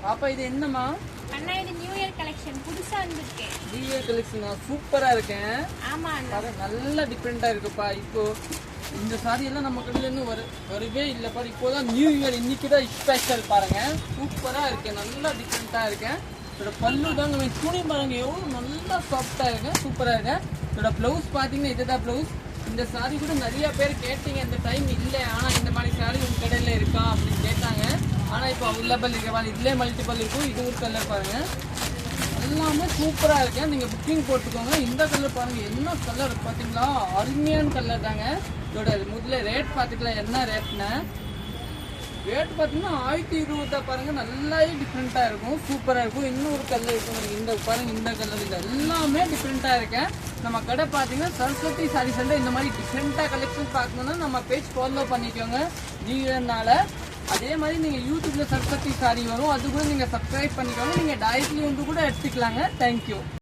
பாப்பா இது என்னமா? அண்ணா இது நியூ இயர் கலெக்ஷன் புதுசா வந்திருக்கு. நியூ இயர் கலெக்ஷன் சூப்பரா இருக்கேன். ஆமா அண்ணா. நல்ல டிஃபரெண்டா இருக்குப்பா. இப்போ இந்த சாரி எல்லாம் நம்ம கடையில இருந்து வரவே இல்லை பாரு. இப்போதான் நியூ இயர், இன்னைக்கு தான் ஸ்பெஷல் பாருங்க. சூப்பரா இருக்கு, நல்லா டிஃபரெண்டா இருக்கேன். இதோட பல்லு தாங்க துணி பாருங்க, எவ்வளோ நல்லா சாஃப்டா இருக்கு, சூப்பரா இருக்கு. இதோட பிளவுஸ் பாத்தீங்கன்னா இதுதான் பிளவுஸ். இந்த சாரி கூட நிறைய பேர் கேட்டீங்க, இந்த டைம் இல்லை, ஆனா இந்த மாதிரி சாரி உங்க கடையில இருக்கா அப்படின்னு கேட்டாங்க. ஆனா இப்போ அவைலபிள் இருக்கா, இதுலேயே மல்டிபிள் இருக்கும். இது ஒரு கலர் பாருங்க, எல்லாமே சூப்பரா இருக்கு. நீங்க புக்கிங் போட்டுக்கோங்க. இந்த கலர் பாருங்க, என்ன கலர் பாத்தீங்களா, அருமையான கலர் தாங்க. இதோட முதல்ல ரேட் பாத்துக்கலாம், என்ன ரேட்னா ரேட் பார்த்தீங்கன்னா 1020 பாருங்க. நல்லாவே டிஃப்ரெண்டா இருக்கும், சூப்பரா இருக்கும். இன்னொரு கலர் இருக்கும், இந்த பாருங்க, இந்த கலர், இது எல்லாமே டிஃப்ரெண்டா இருக்கேன். நம்ம கடை பார்த்தீங்கன்னா சரஸ்வதி சாரி சென்டர். இந்த மாதிரி டிஃப்ரெண்டா கலெக்ஷன் பார்க்கணும்னா நம்ம பேஜ் ஃபாலோ பண்ணிக்கோங்க நீங்கனால. அதே மாதிரி நீங்க யூடியூப்ல சரஸ்வதி சாரி வரும், அது கூட நீங்க சப்ஸ்கிரைப் பண்ணிக்கோங்க. நீங்க டைரக்ட்லி வந்து கூட எடுத்துக்கலாங்க. தேங்க்யூ.